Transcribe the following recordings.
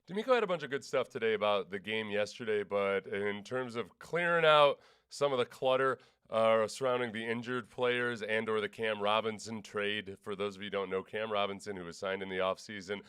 DeMeco had a bunch of good stuff today about the game yesterday, but in terms of clearing out some of the clutter surrounding the injured players and/or the Cam Robinson trade, for those of you who don't know, Cam Robinson, who was signed in the offseason,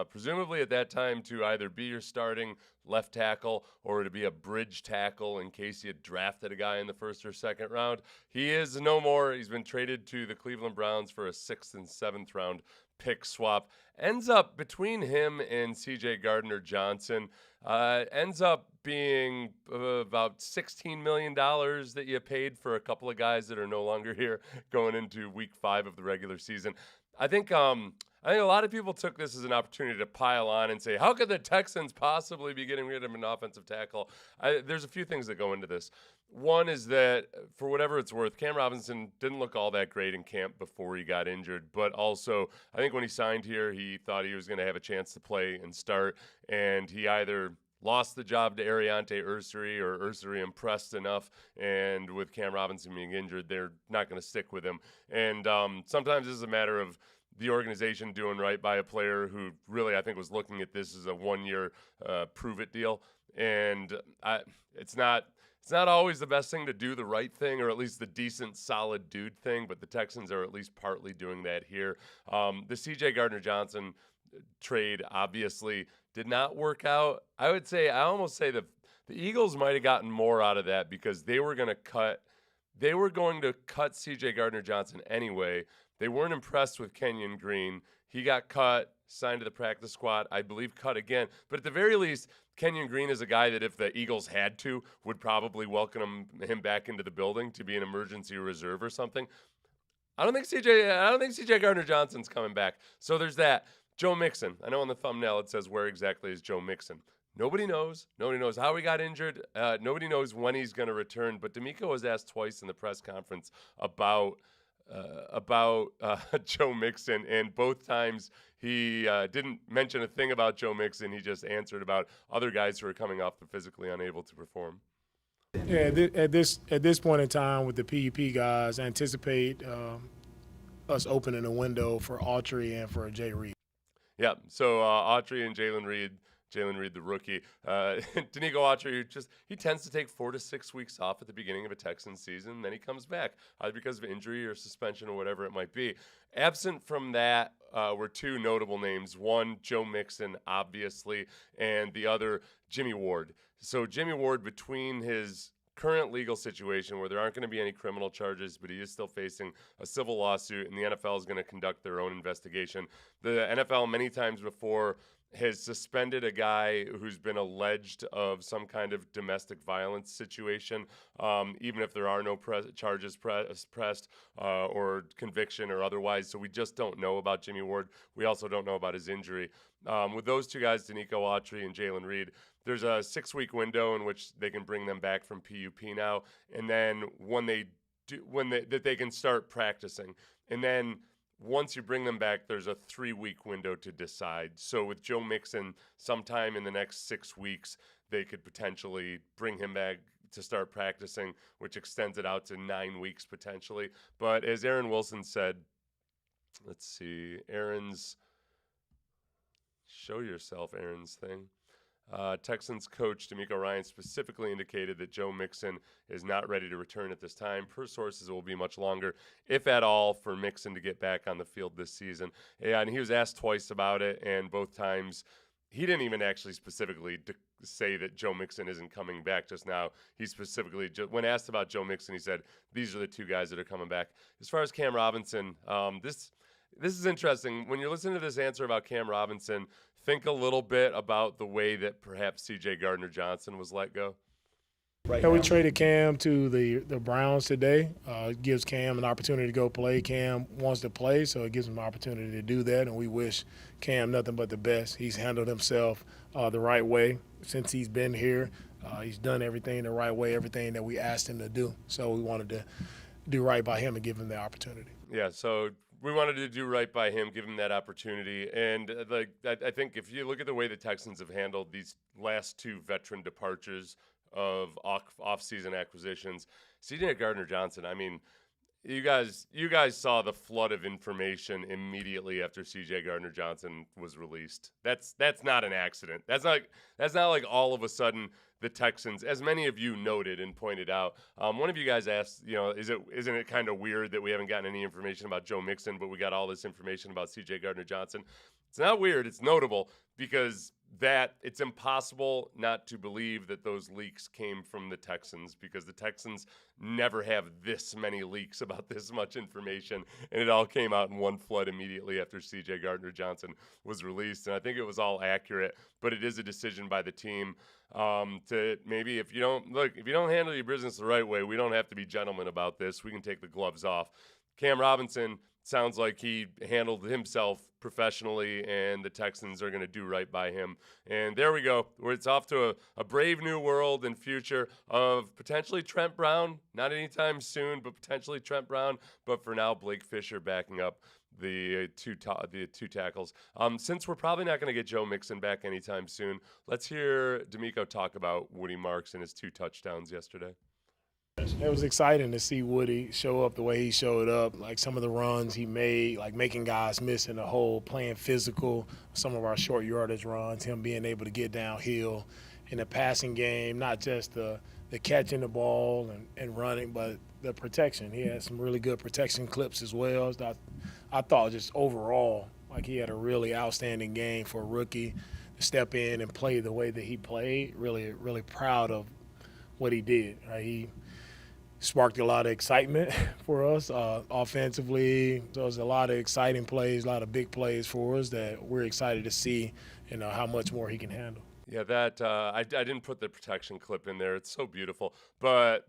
presumably at that time to either be your starting left tackle or to be a bridge tackle in case you had drafted a guy in the first or second round. He is no more. He's been traded to the Cleveland Browns for a 6th and 7th round pick swap. Ends up between him and C.J. Gardner-Johnson, ends up being about $16 million that you paid for a couple of guys that are no longer here going into week 5 of the regular season. I think a lot of people took this as an opportunity to pile on and say, how could the Texans possibly be getting rid of an offensive tackle? There's a few things that go into this. One is that, for whatever it's worth, Cam Robinson didn't look all that great in camp before he got injured. But also, I think when he signed here, he thought he was going to have a chance to play and start. And he either lost the job to Ariante Ursary, or Ursary impressed enough, and with Cam Robinson being injured, they're not going to stick with him. And sometimes it's a matter of the organization doing right by a player who really, I think, was looking at this as a one-year prove-it deal. And it's not always the best thing to do the right thing, or at least the decent, solid dude thing, but the Texans are at least partly doing that here. The C.J. Gardner-Johnson trade obviously did not work out. I almost say the Eagles might have gotten more out of that because they were going to cut C.J. Gardner-Johnson anyway. They weren't impressed with Kenyon Green. He got cut, signed to the practice squad, I believe cut again. But at the very least, Kenyon Green is a guy that if the Eagles had to, would probably welcome him back into the building to be an emergency reserve or something. I don't think CJ Gardner-Johnson's coming back. So there's that. Joe Mixon. I know on the thumbnail it says, where exactly is Joe Mixon? Nobody knows. Nobody knows how he got injured. Nobody knows when he's going to return. But DeMeco was asked twice in the press conference about Joe Mixon, and both times he didn't mention a thing about Joe Mixon. He just answered about other guys who are coming off the physically unable to perform. Yeah, at this point in time with the PUP guys, I anticipate us opening a window for Autry and for Jay Reed. Yeah, so Autry and Jalen Reed, the rookie. Denico Autry, he tends to take 4 to 6 weeks off at the beginning of a Texans season, then he comes back, either because of injury or suspension or whatever it might be. Absent from that were 2 notable names. One, Joe Mixon, obviously, and the other, Jimmy Ward. So Jimmy Ward, between his current legal situation where there aren't going to be any criminal charges, but he is still facing a civil lawsuit, and the NFL is going to conduct their own investigation. The NFL many times before has suspended a guy who's been alleged of some kind of domestic violence situation, even if there are no charges pressed or conviction or otherwise. So we just don't know about Jimmy Ward. We also don't know about his injury. With those 2 guys, Denico Autry and Jalen Reed, there's a 6-week window in which they can bring them back from PUP now, and then that they can start practicing. And then once you bring them back, there's a 3-week window to decide. So with Joe Mixon, sometime in the next 6 weeks, they could potentially bring him back to start practicing, which extends it out to 9 weeks potentially. But as Aaron Wilson said, let's see, show yourself Aaron's thing. Texans coach DeMeco Ryans specifically indicated that Joe Mixon is not ready to return at this time. Per sources, it will be much longer, if at all, for Mixon to get back on the field this season. And he was asked twice about it, and both times he didn't even actually specifically say that Joe Mixon isn't coming back just now. He specifically, when asked about Joe Mixon, he said, these are the 2 guys that are coming back. As far as Cam Robinson, this is interesting. When you're listening to this answer about Cam Robinson, think a little bit about the way that perhaps C.J. Gardner-Johnson was let go. Right. Yeah, we traded Cam to the Browns today. It gives Cam an opportunity to go play. Cam wants to play, so it gives him an opportunity to do that, and we wish Cam nothing but the best. He's handled himself the right way since he's been here. He's done everything the right way, everything that we asked him to do. So we wanted to do right by him and give him the opportunity. Yeah, so we wanted to do right by him, give him that opportunity. And I think if you look at the way the Texans have handled these last 2 veteran departures of off-season acquisitions, C.J. Gardner-Johnson, I mean, You guys saw the flood of information immediately after C.J. Gardner-Johnson was released. That's not an accident. That's not like all of a sudden the Texans, as many of you noted and pointed out. One of you guys asked, isn't it kind of weird that we haven't gotten any information about Joe Mixon, but we got all this information about C.J. Gardner-Johnson? It's not weird. It's notable because it's impossible not to believe that those leaks came from the Texans, because the Texans never have this many leaks about this much information, and it all came out in one flood immediately after C.J. Gardner-Johnson was released. And I think it was all accurate, but it is a decision by the team to maybe, if you don't handle your business the right way, we don't have to be gentlemen about this. We can take the gloves off. Cam Robinson sounds like he handled himself professionally, and the Texans are going to do right by him. And there we go. Where it's off to a brave new world and future of potentially Trent Brown. Not anytime soon, but potentially Trent Brown. But for now, Blake Fisher backing up the two tackles. Since we're probably not going to get Joe Mixon back anytime soon, let's hear DeMeco talk about Woody Marks and his 2 touchdowns yesterday. It was exciting to see Woody show up the way he showed up, like some of the runs he made, like making guys miss in the hole, playing physical, some of our short yardage runs, him being able to get downhill in the passing game, not just the catching the ball and running, but the protection. He had some really good protection clips as well. I thought just overall, like, he had a really outstanding game for a rookie to step in and play the way that he played. Really, really proud of what he did. Right? He sparked a lot of excitement for us offensively. There was a lot of exciting plays, a lot of big plays for us that we're excited to see, how much more he can handle. Yeah, that I didn't put the protection clip in there. It's so beautiful, but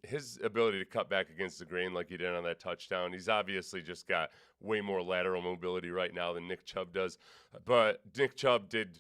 his ability to cut back against the grain like he did on that touchdown. He's obviously just got way more lateral mobility right now than Nick Chubb does. But Nick Chubb did,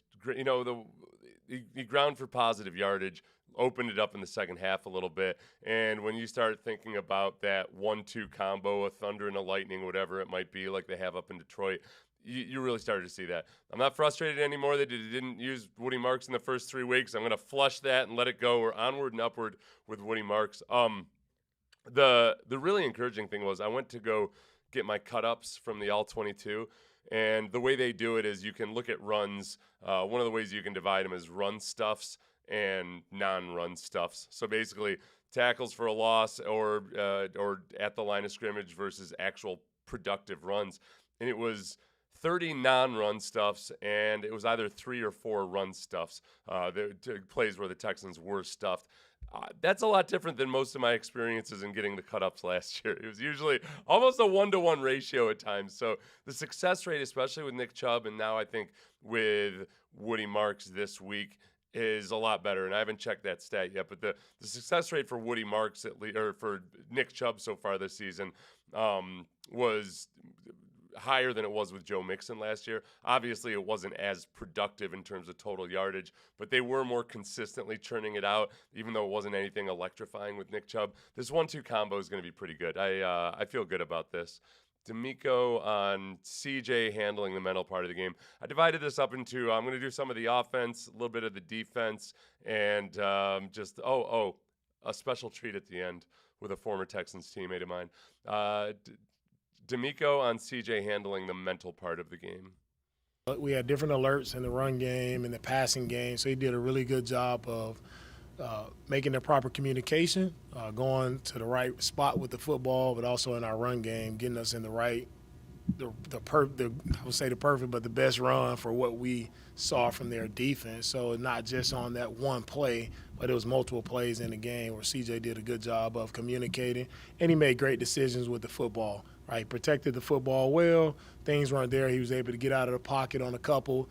he ground for positive yardage, opened it up in the second half a little bit. And when you start thinking about that 1-2 combo, a thunder and a lightning, whatever it might be, like they have up in Detroit, you really started to see that. I'm not frustrated anymore that he didn't use Woody Marks in the first 3 weeks. I'm going to flush that and let it go. We're onward and upward with Woody Marks. The really encouraging thing was I went to go get my cut-ups from the All-22, and the way they do it is you can look at runs. One of the ways you can divide them is run stuffs and non-run stuffs. So basically, tackles for a loss or at the line of scrimmage versus actual productive runs. And it was 30 non-run stuffs, and it was either 3 or 4 run stuffs, the plays where the Texans were stuffed. That's a lot different than most of my experiences in getting the cut-ups last year. It was usually almost a 1-to-1 ratio at times. So the success rate, especially with Nick Chubb, and now I think with Woody Marks this week, is a lot better. And I haven't checked that stat yet, but the success rate for Woody Marks, or for Nick Chubb so far this season, was higher than it was with Joe Mixon last year. Obviously, it wasn't as productive in terms of total yardage, but they were more consistently churning it out, even though it wasn't anything electrifying with Nick Chubb. This 1-2 combo is going to be pretty good. I feel good about this. DeMeco on CJ handling the mental part of the game. I divided this up into, I'm going to do some of the offense, a little bit of the defense, and a special treat at the end with a former Texans teammate of mine. DeMeco on CJ handling the mental part of the game. We had different alerts in the run game and the passing game, so he did a really good job of making the proper communication, going to the right spot with the football, but also in our run game, getting us in the right, I would say the perfect, but the best run for what we saw from their defense. So not just on that one play, but it was multiple plays in the game where CJ did a good job of communicating, and he made great decisions with the football. Right, protected the football well. Things weren't there. He was able to get out of the pocket on a couple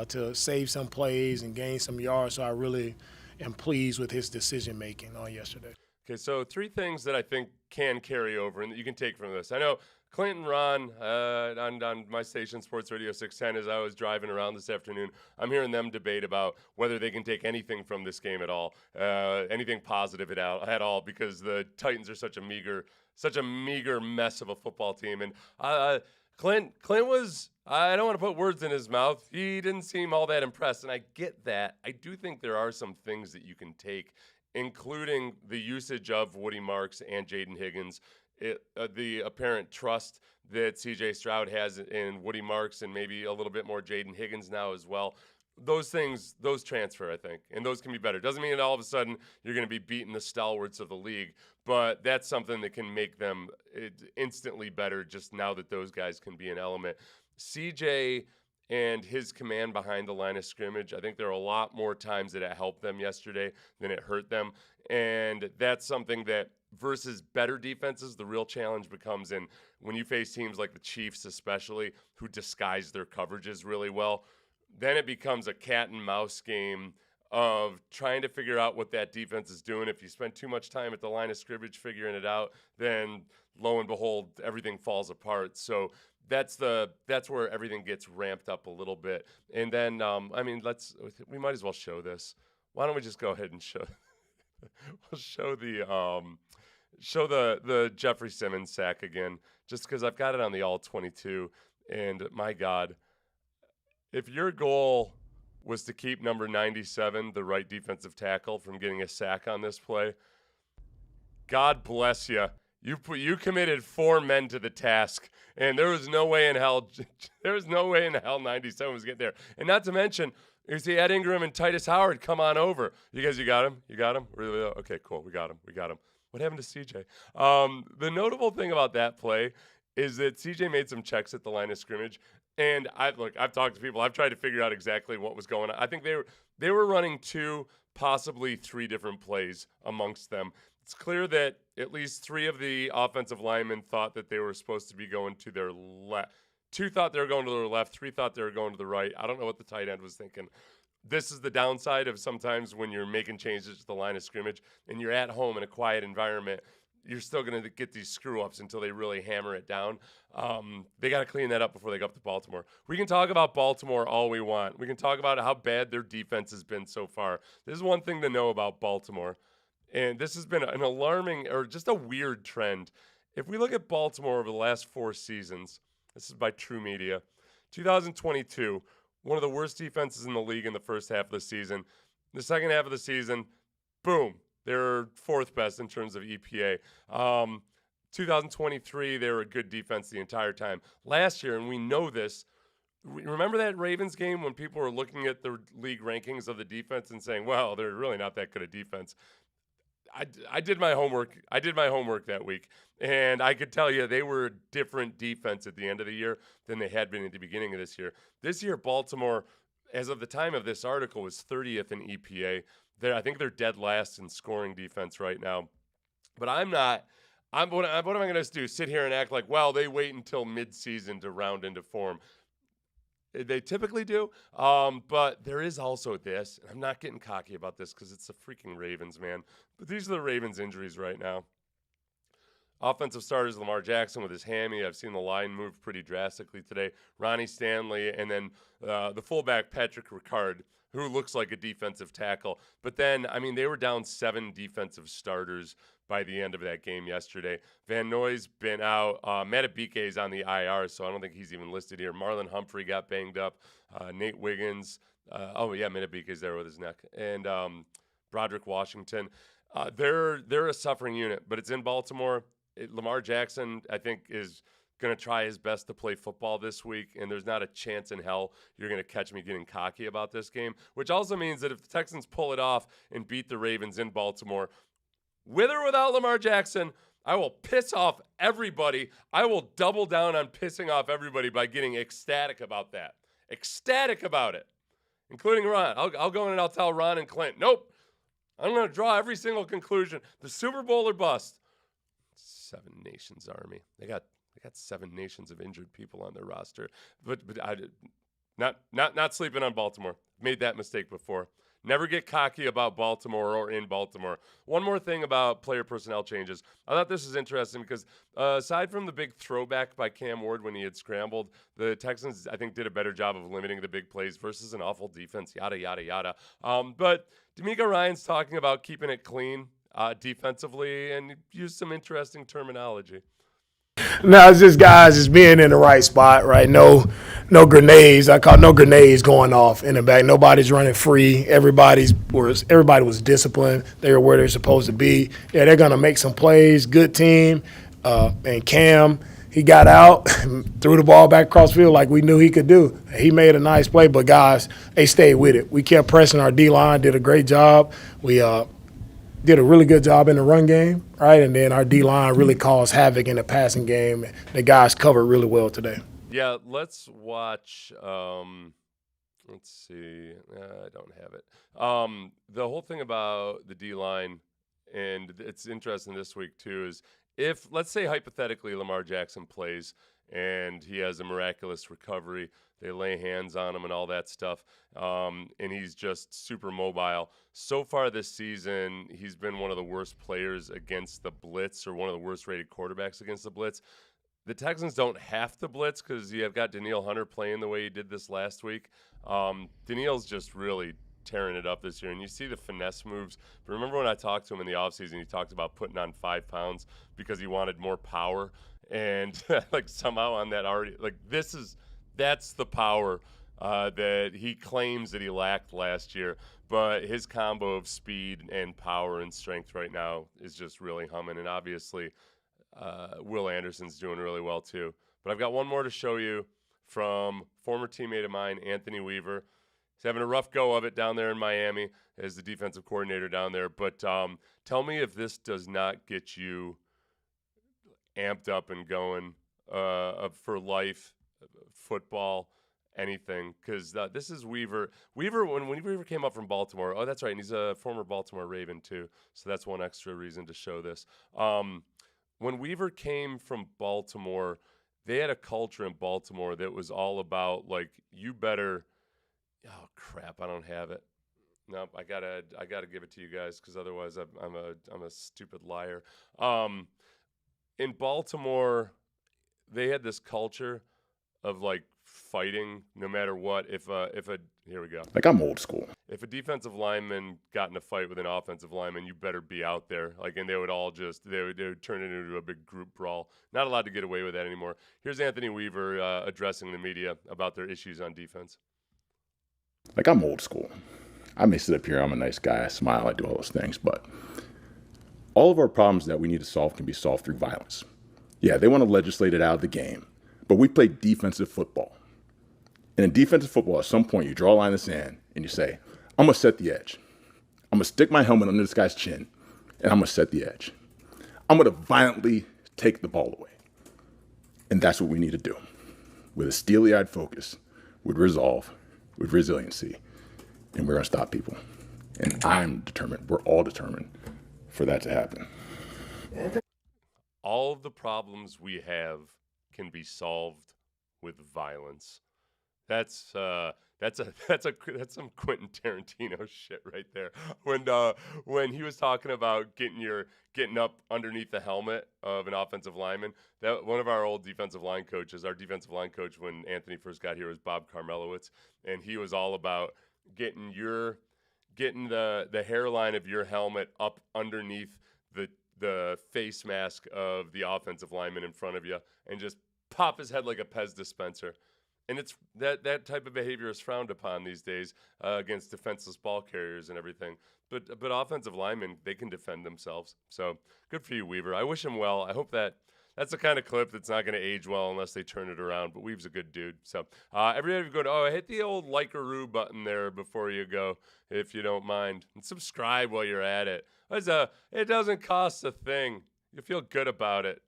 to save some plays and gain some yards. So I really am pleased with his decision-making on yesterday. Okay, so 3 things that I think can carry over and that you can take from this. I know Clint and Ron on my station, Sports Radio 610, as I was driving around this afternoon, I'm hearing them debate about whether they can take anything from this game at all, anything positive at all, because the Titans are such a meager mess of a football team. And Clint was, I don't want to put words in his mouth. He didn't seem all that impressed, and I get that. I do think there are some things that you can take including the usage of Woody Marks and Jaden Higgins, the apparent trust that C.J. Stroud has in Woody Marks and maybe a little bit more Jaden Higgins now as well. Those things, those transfer, I think, and those can be better. Doesn't mean that all of a sudden you're going to be beating the stalwarts of the league, but that's something that can make them instantly better just now that those guys can be an element. CJ and his command behind the line of scrimmage, I think there are a lot more times that it helped them yesterday than it hurt them. And that's something that versus better defenses, the real challenge becomes in when you face teams like the Chiefs especially, who disguise their coverages really well. Then it becomes a cat and mouse game of trying to figure out what that defense is doing. If you spend too much time at the line of scrimmage figuring it out, then lo and behold, everything falls apart. So that's where everything gets ramped up a little bit. And then, we might as well show this. Why don't we just go ahead and show we'll show the Jeffrey Simmons sack again, just because I've got it on the all 22. And my God, if your goal was to keep number 97, the right defensive tackle, from getting a sack on this play, God bless you. You committed 4 men to the task, and there was no way in hell 97 was getting there. And not to mention, you see Ed Ingram and Titus Howard come on over. You got him? You got him? Really? Okay, cool. We got him. What happened to CJ? The notable thing about that play is that CJ made some checks at the line of scrimmage. And I've talked to people. I've tried to figure out exactly what was going on. I think they were running 2, possibly 3 different plays amongst them. It's clear that at least 3 of the offensive linemen thought that they were supposed to be going to their left. 2 thought they were going to their left. 3 thought they were going to the right. I don't know what the tight end was thinking. This is the downside of sometimes when you're making changes to the line of scrimmage and you're at home in a quiet environment. You're still going to get these screw-ups until they really hammer it down. They got to clean that up before they go up to Baltimore. We can talk about Baltimore all we want. We can talk about how bad their defense has been so far. This is one thing to know about Baltimore, and this has been an alarming or just a weird trend. If we look at Baltimore over the last 4 seasons, this is by True Media, 2022, one of the worst defenses in the league in the first half of the season. The second half of the season, boom. They're 4th best in terms of EPA. 2023, they were a good defense the entire time. Last year, and we know this, remember that Ravens game when people were looking at the league rankings of the defense and saying, well, they're really not that good a defense. I did my homework. I did my homework that week, and I could tell you they were a different defense at the end of the year than they had been at the beginning of this year. This year, Baltimore, as of the time of this article, was 30th in EPA. I think they're dead last in scoring defense right now. But I'm not. What am I going to do? Sit here and act like, well, they wait until midseason to round into form. They typically do. But there is also this. And I'm not getting cocky about this because it's the freaking Ravens, man. But these are the Ravens' injuries right now. Offensive starters, Lamar Jackson with his hammy. I've seen the line move pretty drastically today. Ronnie Stanley, and then the fullback, Patrick Ricard, who looks like a defensive tackle. But then, they were down 7 defensive starters by the end of that game yesterday. Van Noy's been out. M.I.A is on the IR, so I don't think he's even listed here. Marlon Humphrey got banged up. Nate Wiggins. M.I.A is there with his neck. And Broderick Washington. They're a suffering unit, but it's in Baltimore. Lamar Jackson, I think, is going to try his best to play football this week, and there's not a chance in hell you're going to catch me getting cocky about this game, which also means that if the Texans pull it off and beat the Ravens in Baltimore, with or without Lamar Jackson, I will piss off everybody. I will double down on pissing off everybody by getting ecstatic about that. Ecstatic about it, including Ron. I'll go in and I'll tell Ron and Clint, nope, I'm going to draw every single conclusion. The Super Bowl or bust. 7 Nations Army. They got 7 nations of injured people on their roster. But I not sleeping on Baltimore. Made that mistake before. Never get cocky about Baltimore or in Baltimore. One more thing about player personnel changes. I thought this was interesting because aside from the big throwback by Cam Ward when he had scrambled, the Texans, I think, did a better job of limiting the big plays versus an awful defense, yada, yada, yada. But DeMeco Ryans talking about keeping it clean defensively and used some interesting terminology. No, it's just guys just being in the right spot, right? No grenades. I call no grenades going off in the back. Nobody's running free. Everybody was disciplined. They were where they're supposed to be. Yeah, they're gonna make some plays. Good team. And Cam, he got out, threw the ball back across the field like we knew he could do. He made a nice play, but guys, they stayed with it. We kept pressing. Our D-line did a great job. We did a really good job in the run game, right? And then our D-line really caused havoc in the passing game. The guys covered really well today. Yeah, let's watch. Let's see. I don't have it. The whole thing about the D-line, and it's interesting this week too, is if, let's say hypothetically, Lamar Jackson plays and he has a miraculous recovery, they lay hands on him and all that stuff, and he's just super mobile. So far this season, he's been one of the worst players against the blitz, or one of the worst rated quarterbacks against the blitz. The Texans don't have to blitz because you have got Danielle Hunter playing the way he did this last week. Danielle's just really tearing it up this year, and you see the finesse moves. But remember when I talked to him in the offseason, he talked about putting on 5 pounds because he wanted more power, and like somehow on that already, like that's the power that he claims that he lacked last year. But his combo of speed and power and strength right now is just really humming, and obviously Will Anderson's doing really well too. But I've got one more to show you from former teammate of mine, Anthony Weaver. He's having a rough go of it down there in Miami as the defensive coordinator down there. But tell me if this does not get you amped up and going for life, football, anything. Because this is Weaver. When Weaver came up from Baltimore, oh, that's right, and he's a former Baltimore Raven too. So that's one extra reason to show this. When Weaver came from Baltimore, they had a culture in Baltimore that was all about, like, you better – oh, crap, I don't have it. Nope, I gotta give it to you guys because otherwise I'm a stupid liar. In Baltimore, they had this culture of, like, fighting no matter what. Here we go. Like, I'm old school. If a defensive lineman got in a fight with an offensive lineman, you better be out there. Like, and they would turn it into a big group brawl. Not allowed to get away with that anymore. Here's Anthony Weaver addressing the media about their issues on defense. Like, I'm old school. I may sit up here, I'm a nice guy, I smile, I do all those things, but all of our problems that we need to solve can be solved through violence. Yeah, they want to legislate it out of the game, but we play defensive football. And in defensive football, at some point, you draw a line in the sand and you say, I'm going to set the edge. I'm going to stick my helmet under this guy's chin, and I'm going to set the edge. I'm going to violently take the ball away. And that's what we need to do. With a steely-eyed focus, with resolve, with resiliency, and we're going to stop people. And I'm determined, we're all determined for that to happen. All of the problems we have can be solved with violence. That's some Quentin Tarantino shit right there. When he was talking about getting up underneath the helmet of an offensive lineman, that one of our old defensive line coaches, our defensive line coach when Anthony first got here was Bob Carmelowitz, and he was all about getting the hairline of your helmet up underneath the face mask of the offensive lineman in front of you and just pop his head like a Pez dispenser. And it's that type of behavior is frowned upon these days against defenseless ball carriers and everything. But offensive linemen, they can defend themselves. So good for you, Weaver. I wish him well. I hope that's the kind of clip that's not going to age well unless they turn it around. But Weave's a good dude. So everybody go hit the old like-a-roo button there before you go, if you don't mind. And subscribe while you're at it. It doesn't cost a thing. You feel good about it.